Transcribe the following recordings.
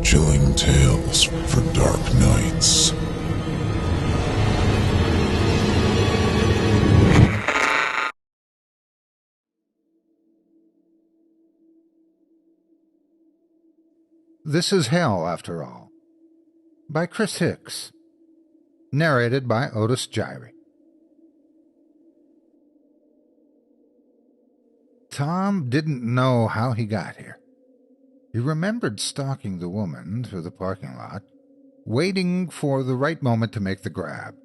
Chilling tales for dark nights. This is Hell, After All, by Chris Hicks, narrated by Otis Jiry. Tom didn't know how he got here. He remembered stalking the woman through the parking lot, waiting for the right moment to make the grab.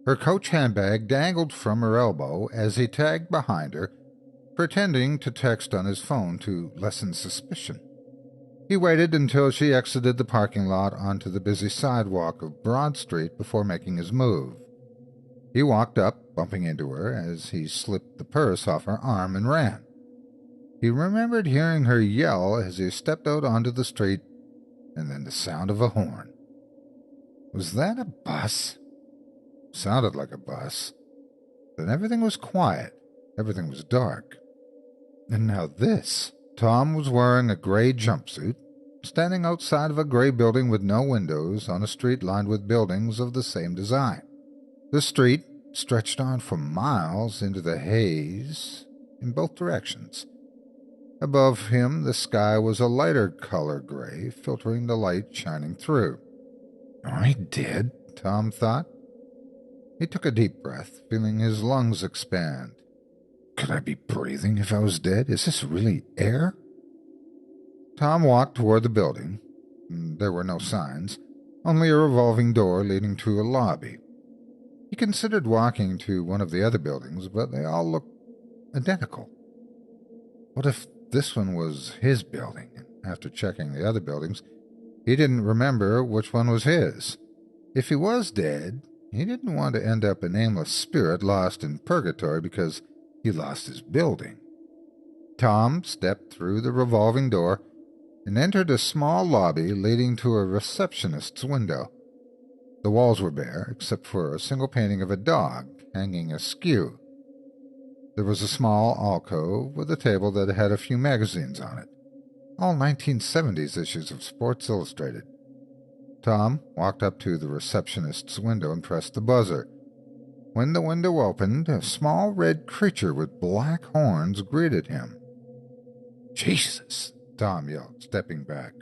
Her coach handbag dangled from her elbow as he tagged behind her, pretending to text on his phone to lessen suspicion. He waited until she exited the parking lot onto the busy sidewalk of Broad Street before making his move. He walked up, bumping into her as he slipped the purse off her arm and ran. He remembered hearing her yell as he stepped out onto the street, and then the sound of a horn. Was that a bus? Sounded like a bus. Then everything was quiet. Everything was dark. And now this. Tom was wearing a gray jumpsuit, standing outside of a gray building with no windows on a street lined with buildings of the same design. The street stretched on for miles into the haze in both directions. Above him, the sky was a lighter color gray, filtering the light shining through. "Am I dead?" Tom thought. He took a deep breath, feeling his lungs expand. Could I be breathing if I was dead? Is this really air? Tom walked toward the building. There were no signs, only a revolving door leading to a lobby. He considered walking to one of the other buildings, but they all looked identical. What if this one was his building? After checking the other buildings, he didn't remember which one was his. If he was dead, he didn't want to end up a nameless spirit lost in purgatory because he lost his building. Tom stepped through the revolving door and entered a small lobby leading to a receptionist's window. The walls were bare, except for a single painting of a dog hanging askew. There was a small alcove with a table that had a few magazines on it, all 1970s issues of Sports Illustrated. Tom walked up to the receptionist's window and pressed the buzzer. When the window opened, a small red creature with black horns greeted him. "Jesus!" Tom yelled, stepping back.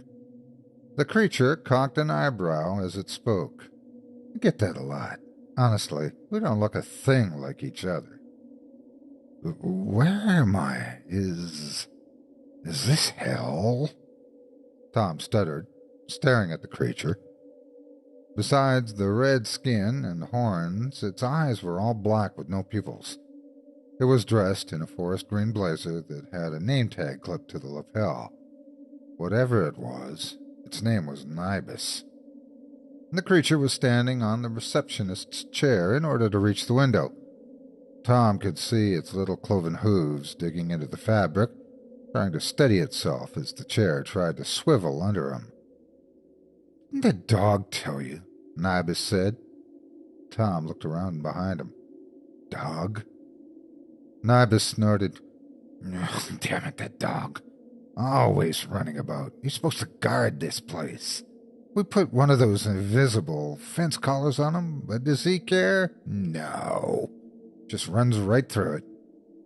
The creature cocked an eyebrow as it spoke. I get that a lot. Honestly, we don't look a thing like each other. "Where am I? Is this hell?" Tom stuttered, staring at the creature. Besides the red skin and horns, its eyes were all black with no pupils. It was dressed in a forest green blazer that had a name tag clipped to the lapel. Whatever it was, its name was Nibus. The creature was standing on the receptionist's chair in order to reach the window. Tom could see its little cloven hooves digging into the fabric, trying to steady itself as the chair tried to swivel under him. "Didn't the dog tell you?" Nibus said. Tom looked around behind him. "Dog?" Nibus snorted. "Damn it, that dog. Always running about. He's supposed to guard this place. We put one of those invisible fence collars on him, but does he care? No. Just runs right through it.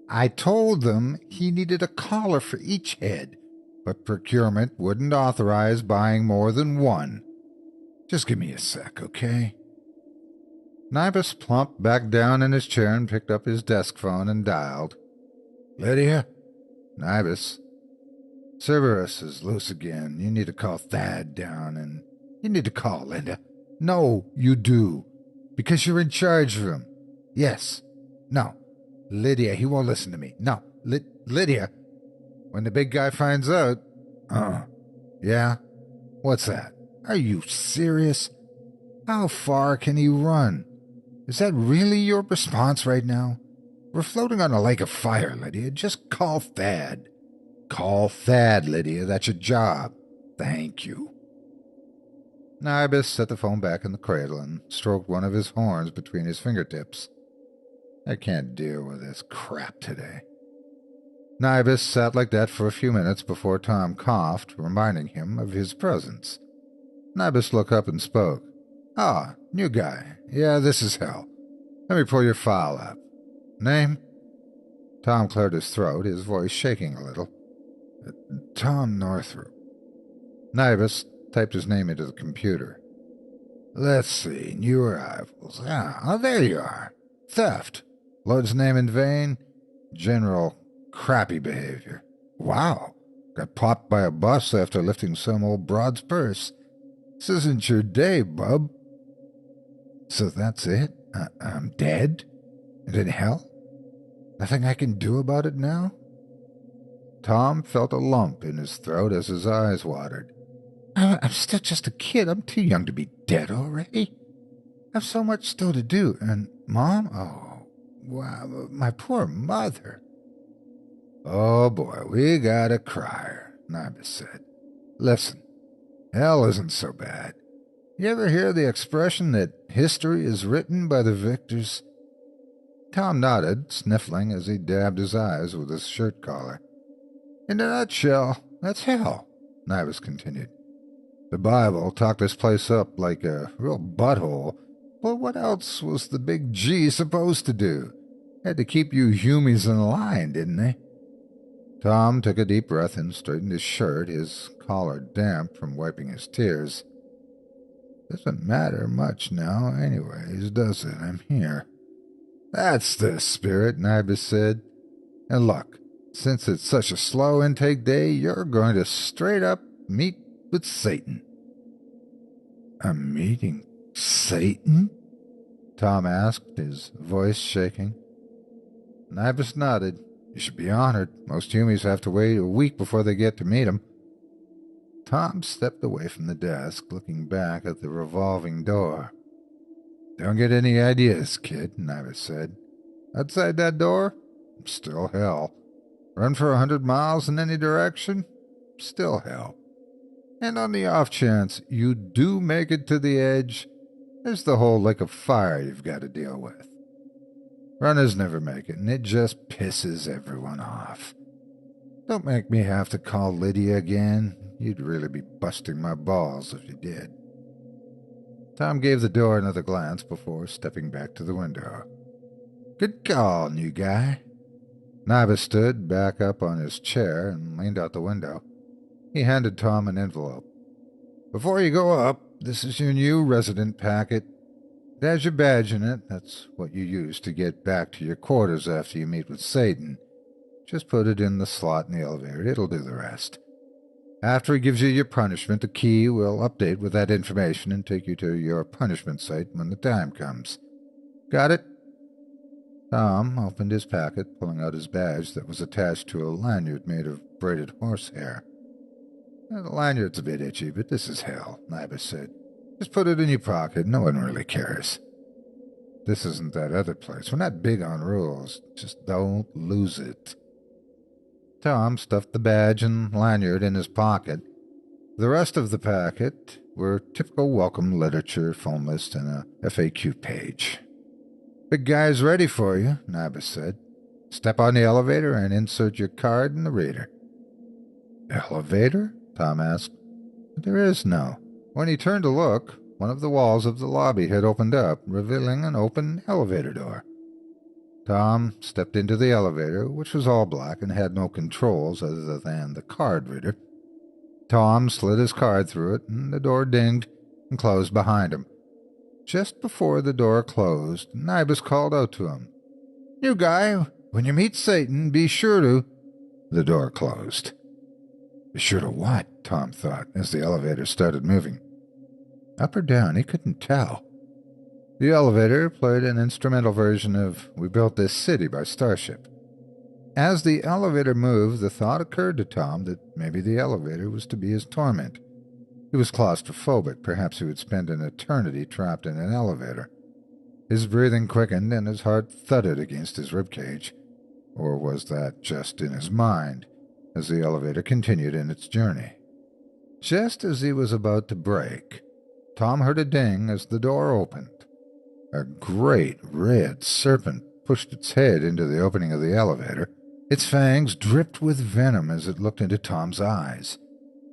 I told them he needed a collar for each head, but procurement wouldn't authorize buying more than one. Just give me a sec, okay?" Nibus plumped back down in his chair and picked up his desk phone and dialed. "Lydia?" "Nibus." "Cerberus is loose again. You need to call Thad down, and you need to call Linda." "No, you do. Because you're in charge of him." "Yes. No. Lydia, he won't listen to me. No. Lydia. When the big guy finds out..." "Yeah? What's that? Are you serious? How far can he run? Is that really your response right now? We're floating on a lake of fire, Lydia. Just call Thad." "Call Thad, Lydia. That's your job." "Thank you." Nibus set the phone back in the cradle and stroked one of his horns between his fingertips. "I can't deal with this crap today." Nibus sat like that for a few minutes before Tom coughed, reminding him of his presence. Nibus looked up and spoke. "Ah, new guy. Yeah, this is hell. Let me pull your file up. Name?" Tom cleared his throat, his voice shaking a little. "Tom Northrup." Nibus typed his name into the computer. "Let's see, new arrivals. There you are. Theft. Lord's name in vain. General crappy behavior. Wow. Got popped by a bus after lifting some old broad's purse. This isn't your day, bub." "So that's it? I'm dead? And in hell? Nothing I can do about it now?" Tom felt a lump in his throat as his eyes watered. "I'm still just a kid. I'm too young to be dead already. I've so much still to do. And Mom? Oh, wow, my poor mother." "Oh boy, we got a crier," Nibus said. "Listen, hell isn't so bad. You ever hear the expression that history is written by the victors?" Tom nodded, sniffling as he dabbed his eyes with his shirt collar. "In a nutshell, that's hell," Nibus continued. "The Bible talked this place up like a real butthole, but what else was the big G supposed to do? Had to keep you humies in line, didn't they?" Tom took a deep breath and straightened his shirt, his collar damp from wiping his tears. "Doesn't matter much now anyways, does it? I'm here." "That's the spirit," Nibus said. "And look, since it's such a slow intake day, you're going to straight up meet with Satan." "I'm meeting Satan?" Tom asked, his voice shaking. Nibus nodded. "You should be honored. Most humies have to wait a week before they get to meet him." Tom stepped away from the desk, looking back at the revolving door. "Don't get any ideas, kid," Nibus said. "Outside that door, still hell. Run for 100 miles in any direction, still hell. And on the off chance you do make it to the edge, there's the whole lake of fire you've got to deal with. Runners never make it, and it just pisses everyone off. Don't make me have to call Lydia again. You'd really be busting my balls if you did." Tom gave the door another glance before stepping back to the window. "Good call, new guy." Nibus stood back up on his chair and leaned out the window. He handed Tom an envelope. "Before you go up, this is your new resident packet. It has your badge in it. That's what you use to get back to your quarters after you meet with Satan. Just put it in the slot in the elevator. It'll do the rest. After he gives you your punishment, the key will update with that information and take you to your punishment site when the time comes. Got it?" Tom opened his packet, pulling out his badge that was attached to a lanyard made of braided horsehair. "The lanyard's a bit itchy, but this is hell," Nibus said. "Just put it in your pocket. No one really cares. This isn't that other place. We're not big on rules. Just don't lose it." Tom stuffed the badge and lanyard in his pocket. The rest of the packet were typical welcome literature, phone list, and a FAQ page. "Big guy's ready for you," Nibus said. "Step on the elevator and insert your card in the reader." "Elevator?" Tom asked. "There is no." When he turned to look, one of the walls of the lobby had opened up, revealing an open elevator door. Tom stepped into the elevator, which was all black and had no controls other than the card reader. Tom slid his card through it, and the door dinged and closed behind him. Just before the door closed, Nibus called out to him. "New guy, when you meet Satan, be sure to—" The door closed. Be sure to what? Tom thought as the elevator started moving. Up or down, he couldn't tell. The elevator played an instrumental version of We Built This City by Starship. As the elevator moved, the thought occurred to Tom that maybe the elevator was to be his torment. He was claustrophobic. Perhaps he would spend an eternity trapped in an elevator. His breathing quickened and his heart thudded against his ribcage. Or was that just in his mind, as the elevator continued in its journey? Just as he was about to brake, Tom heard a ding as the door opened. A great red serpent pushed its head into the opening of the elevator, Its fangs dripped with venom as it looked into Tom's eyes,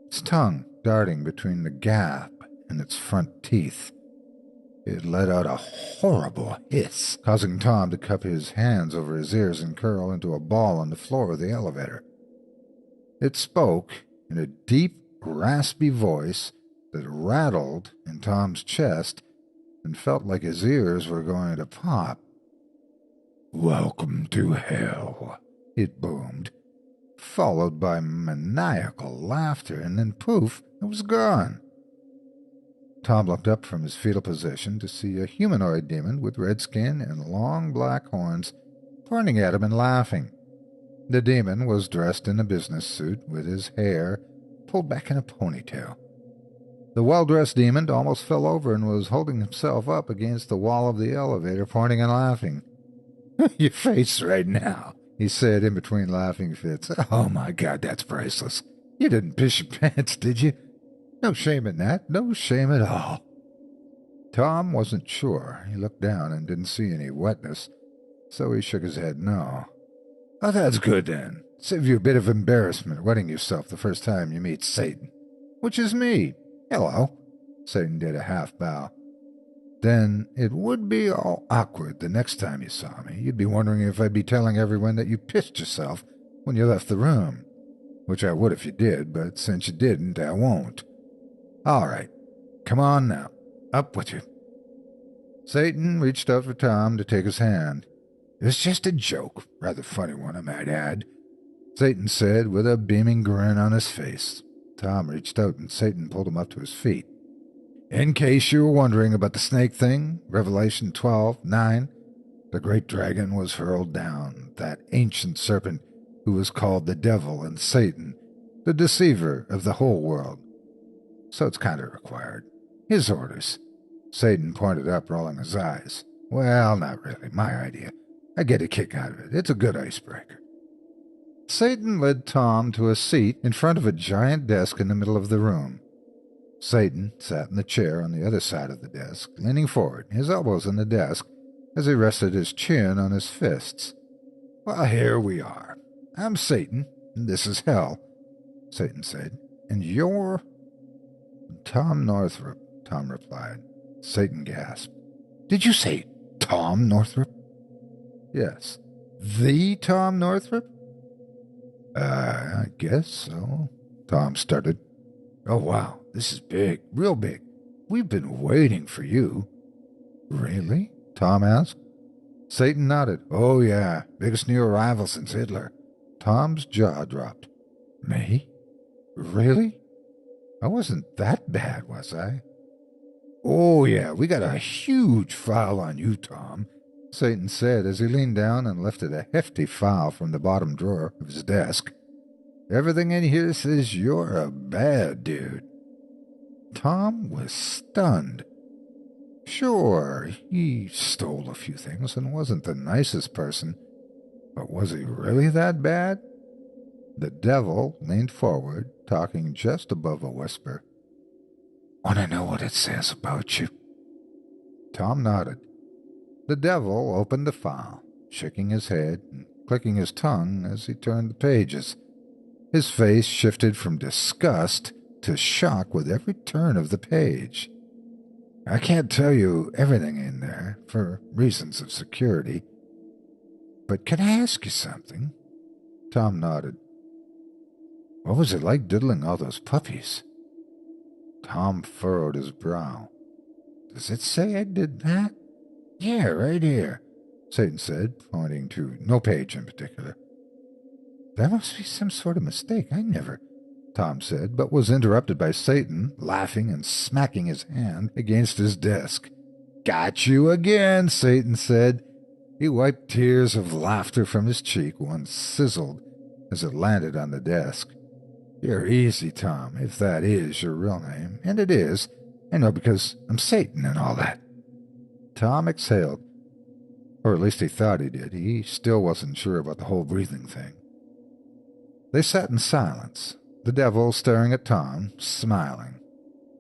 its tongue darting between the gap in its front teeth. It let out a horrible hiss, causing Tom to cup his hands over his ears and curl into a ball on the floor of the elevator. It spoke in a deep, raspy voice that rattled in Tom's chest and felt like his ears were going to pop. "Welcome to hell," it boomed, followed by maniacal laughter, and then poof, it was gone. Tom looked up from his fetal position to see a humanoid demon with red skin and long black horns pointing at him and laughing. The demon was dressed in a business suit with his hair pulled back in a ponytail. The well-dressed demon almost fell over and was holding himself up against the wall of the elevator, pointing and laughing. "Your face right now," he said in between laughing fits. "Oh my God, that's priceless. You didn't piss your pants, did you? No shame in that. No shame at all." Tom wasn't sure. He looked down and didn't see any wetness, so he shook his head no. "Oh, that's good then. Save you a bit of embarrassment wetting yourself the first time you meet Satan. Which is me. Hello." Satan did a half bow. "Then it would be all awkward the next time you saw me. You'd be wondering if I'd be telling everyone that you pissed yourself when you left the room. Which I would if you did, but since you didn't, I won't. All right. Come on now. Up with you." Satan reached out for Tom to take his hand. "It was just a joke. Rather funny one, I might add," Satan said with a beaming grin on his face. Tom reached out and Satan pulled him up to his feet. "In case you were wondering about the snake thing, Revelation 12:9, the great dragon was hurled down, that ancient serpent who was called the devil and Satan, the deceiver of the whole world. So it's kind of required. His orders." Satan pointed up, rolling his eyes. "Well, not really. My idea. I get a kick out of it. It's a good icebreaker." Satan led Tom to a seat in front of a giant desk in the middle of the room. Satan sat in the chair on the other side of the desk, leaning forward, his elbows on the desk, as he rested his chin on his fists. "Well, here we are. I'm Satan, and this is hell," Satan said. "And you're—" "Tom Northrop," Tom replied. Satan gasped. "Did you say Tom Northrop?" "Yes." "The Tom Northrop?" I guess so," Tom stuttered. "Oh, wow, this is big, real big. We've been waiting for you." "Really?" Tom asked. Satan nodded. "Oh, yeah, biggest new arrival since Hitler." Tom's jaw dropped. "Me? Really? I wasn't that bad, was I?" "Oh, yeah, we got a huge file on you, Tom," Satan said as he leaned down and lifted a hefty file from the bottom drawer of his desk. "Everything in here says you're a bad dude." Tom was stunned. Sure, he stole a few things and wasn't the nicest person, but was he really that bad? The devil leaned forward, talking just above a whisper. "Want to know what it says about you?" Tom nodded. The devil opened the file, shaking his head and clicking his tongue as he turned the pages. His face shifted from disgust to shock with every turn of the page. "I can't tell you everything in there, for reasons of security. But can I ask you something?" Tom nodded. "What was it like diddling all those puppies?" Tom furrowed his brow. "Does it say I did that?" "Yeah, right here," Satan said, pointing to no page in particular. "There must be some sort of mistake. I never—" Tom said, but was interrupted by Satan, laughing and smacking his hand against his desk. "Got you again," Satan said. He wiped tears of laughter from his cheek. One sizzled as it landed on the desk. "You're easy, Tom, if that is your real name. And it is. I know because I'm Satan and all that." Tom exhaled. Or at least he thought he did. He still wasn't sure about the whole breathing thing. They sat in silence, the devil staring at Tom, smiling.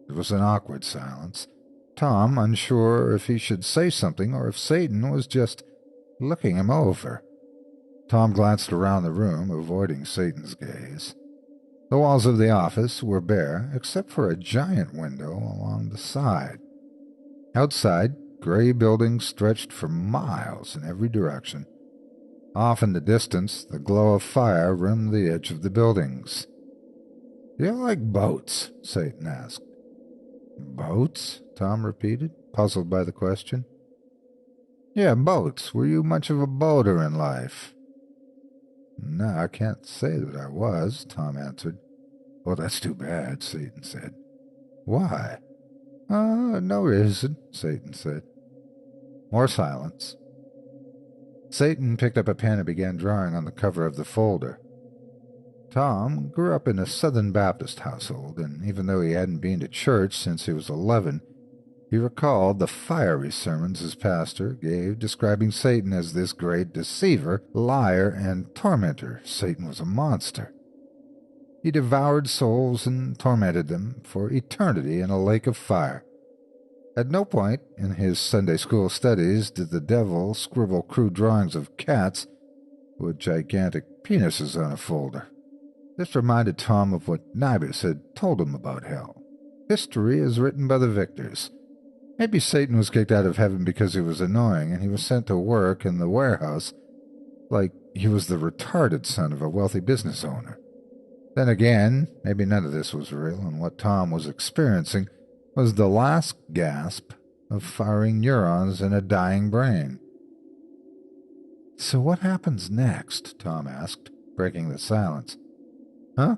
It was an awkward silence. Tom unsure if he should say something or if Satan was just looking him over. Tom glanced around the room, avoiding Satan's gaze. The walls of the office were bare, except for a giant window along the side. Outside, gray buildings stretched for miles in every direction. Off in the distance, the glow of fire rimmed the edge of the buildings. "Do you like boats?" Satan asked. "Boats?" Tom repeated, puzzled by the question. "Yeah, boats. Were you much of a boater in life?" "No, I can't say that I was," Tom answered. "Well, that's too bad," Satan said. "Why?" No reason," Satan said. More silence. Satan picked up a pen and began drawing on the cover of the folder. Tom grew up in a Southern Baptist household, and even though he hadn't been to church since he was 11, he recalled the fiery sermons his pastor gave describing Satan as this great deceiver, liar, and tormentor. Satan was a monster. He devoured souls and tormented them for eternity in a lake of fire. At no point in his Sunday school studies did the devil scribble crude drawings of cats with gigantic penises on a folder. This reminded Tom of what Nibus had told him about hell. History is written by the victors. Maybe Satan was kicked out of heaven because he was annoying, and he was sent to work in the warehouse like he was the retarded son of a wealthy business owner. Then again, maybe none of this was real, and what Tom was experiencing was the last gasp of firing neurons in a dying brain. "So what happens next?" Tom asked, breaking the silence. "Huh?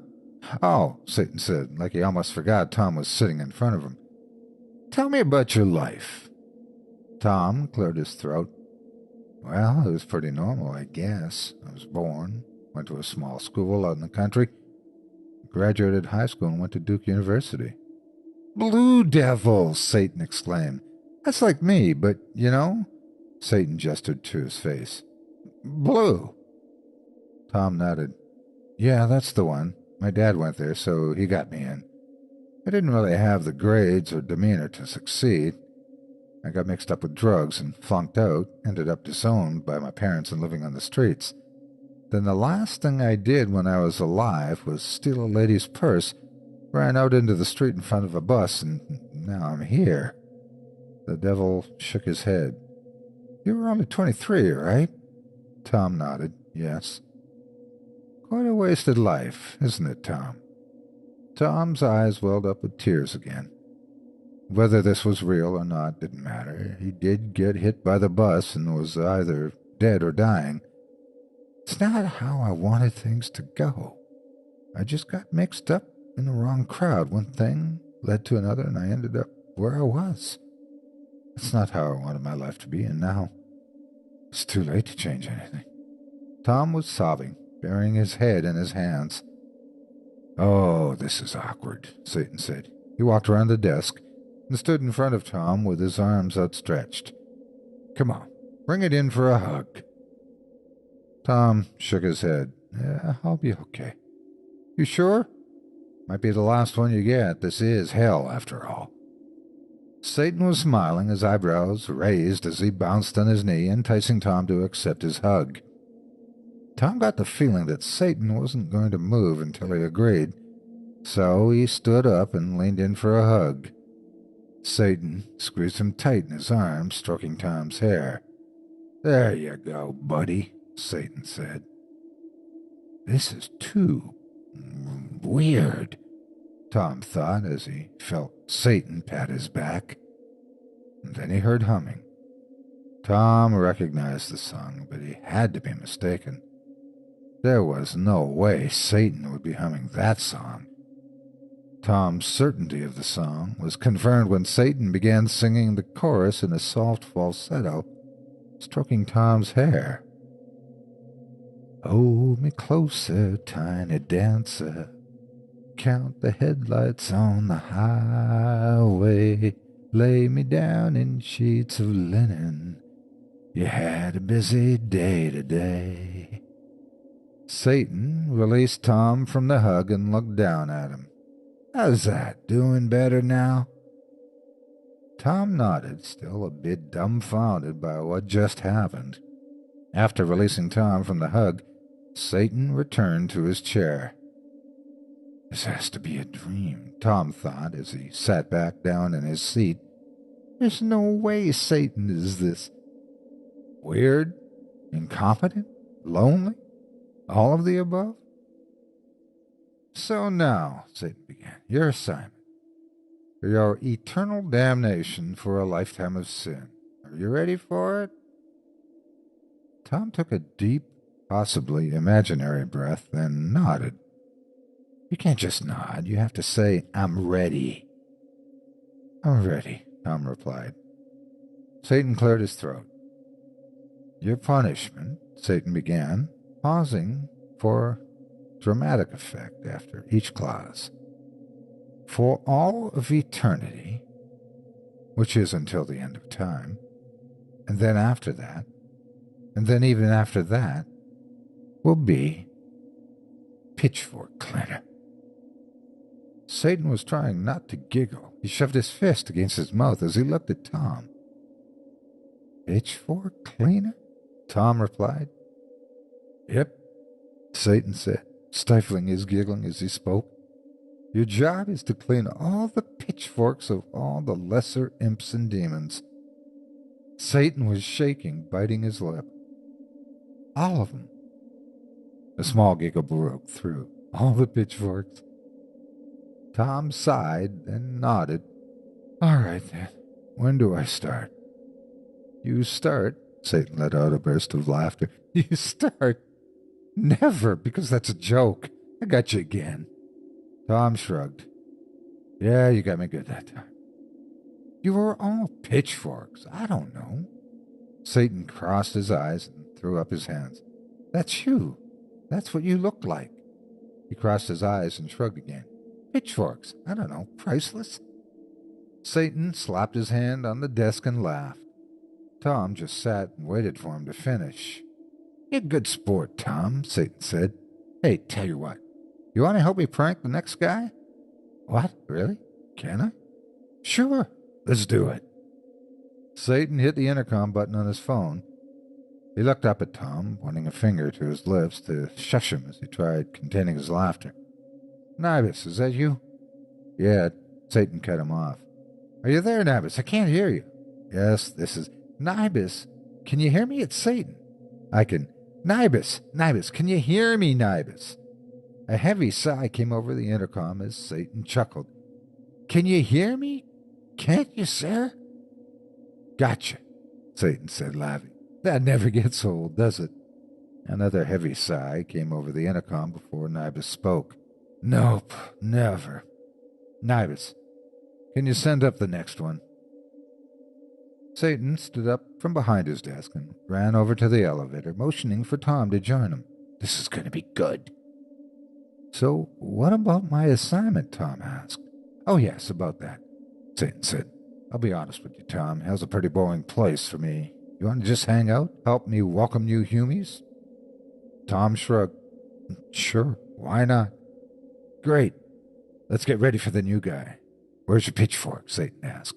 Oh," Satan said, like he almost forgot Tom was sitting in front of him. "Tell me about your life." Tom cleared his throat. "Well, it was pretty normal, I guess. I was born, went to a small school out in the country, graduated high school and went to Duke University." "Blue devils!" Satan exclaimed. "That's like me, but, you know—" Satan gestured to his face. "Blue." Tom nodded. "Yeah, that's the one. My dad went there, so he got me in. I didn't really have the grades or demeanor to succeed. I got mixed up with drugs and flunked out, ended up disowned by my parents and living on the streets. Then the last thing I did when I was alive was steal a lady's purse, ran out into the street in front of a bus, and now I'm here." The devil shook his head. "You were only 23, right?" Tom nodded. "Yes." "Quite a wasted life, isn't it, Tom?" Tom's eyes welled up with tears again. Whether this was real or not didn't matter. He did get hit by the bus and was either dead or dying. "It's not how I wanted things to go. I just got mixed up in the wrong crowd. One thing led to another, and I ended up where I was. It's not how I wanted my life to be, and now it's too late to change anything." Tom was sobbing, burying his head in his hands. "Oh, this is awkward," Satan said. He walked around the desk and stood in front of Tom with his arms outstretched. "Come on, bring it in for a hug." Tom shook his head. "Yeah, I'll be okay." "You sure?" "Might be the last one you get. This is hell, after all." Satan was smiling, his eyebrows raised as he bounced on his knee, enticing Tom to accept his hug. Tom got the feeling that Satan wasn't going to move until he agreed, so he stood up and leaned in for a hug. Satan squeezed him tight in his arms, stroking Tom's hair. "There you go, buddy," Satan said. "This is too weird," Tom thought as he felt Satan pat his back. And then he heard humming. Tom recognized the song, but he had to be mistaken. There was no way Satan would be humming that song. Tom's certainty of the song was confirmed when Satan began singing the chorus in a soft falsetto, stroking Tom's hair. "Hold me closer, tiny dancer. Count the headlights on the highway. Lay me down in sheets of linen. You had a busy day today." Satan released Tom from the hug and looked down at him. "How's that? Doing better now?" Tom nodded, still a bit dumbfounded by what just happened. After releasing Tom from the hug, Satan returned to his chair. This has to be a dream, Tom thought as he sat back down in his seat. There's no way Satan is this weird, incompetent, lonely, all of the above. So now, Satan began, your assignment. Your eternal damnation for a lifetime of sin. Are you ready for it? Tom took a deep, possibly imaginary breath, then nodded. You can't just nod. You have to say, I'm ready. I'm ready, Tom replied. Satan cleared his throat. Your punishment, Satan began, pausing for dramatic effect after each clause. For all of eternity, which is until the end of time, and then after that, and then even after that, will be pitchfork cleaner. Satan was trying not to giggle. He shoved his fist against his mouth as he looked at Tom. Pitchfork cleaner? Tom replied. Yep, Satan said, stifling his giggling as he spoke. Your job is to clean all the pitchforks of all the lesser imps and demons. Satan was shaking, biting his lip. All of them. A small giggle broke through. All the pitchforks. Tom sighed, then nodded. All right, then. When do I start? You start, Satan let out a burst of laughter. You start? Never, because that's a joke. I got you again. Tom shrugged. Yeah, you got me good that time. You were all pitchforks. I don't know. Satan crossed his eyes and threw up his hands. That's you. That's what you look like. He crossed his eyes and shrugged again. Pitchforks. I don't know. Priceless? Satan slapped his hand on the desk and laughed. Tom just sat and waited for him to finish. You're a good sport, Tom, Satan said. Hey, tell you what. You want to help me prank the next guy? What? Really? Can I? Sure. Let's do it. Satan hit the intercom button on his phone. He looked up at Tom, pointing a finger to his lips to shush him as he tried containing his laughter. Nibus, is that you? Yeah, Satan cut him off. Are you there, Nibus? I can't hear you. Yes, this is... Nibus, can you hear me? It's Satan. I can... Nibus, can you hear me, Nibus? A heavy sigh came over the intercom as Satan chuckled. Can you hear me? Can't you, sir? Gotcha, Satan said, laughing. That never gets old, does it? Another heavy sigh came over the intercom before Nibus spoke. Nope, never. Nibus, can you send up the next one? Satan stood up from behind his desk and ran over to the elevator, motioning for Tom to join him. This is going to be good. So, what about my assignment? Tom asked. Oh, yes, about that, Satan said. I'll be honest with you, Tom. Hell's a pretty boring place for me. You want to just hang out? Help me welcome new humies? Tom shrugged. Sure, why not? Great. Let's get ready for the new guy. Where's your pitchfork? Satan asked.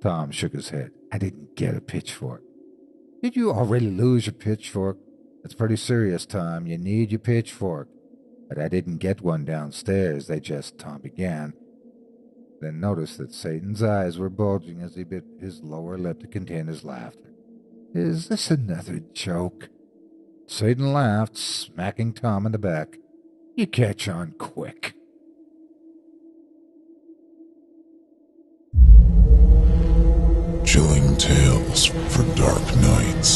Tom shook his head. I didn't get a pitchfork. Did you already lose your pitchfork? That's pretty serious, Tom. You need your pitchfork. But I didn't get one downstairs. Tom began. Then noticed that Satan's eyes were bulging as he bit his lower lip to contain his laughter. Is this another joke? Satan laughed, smacking Tom in the back. You catch on quick. Chilling tales for dark nights.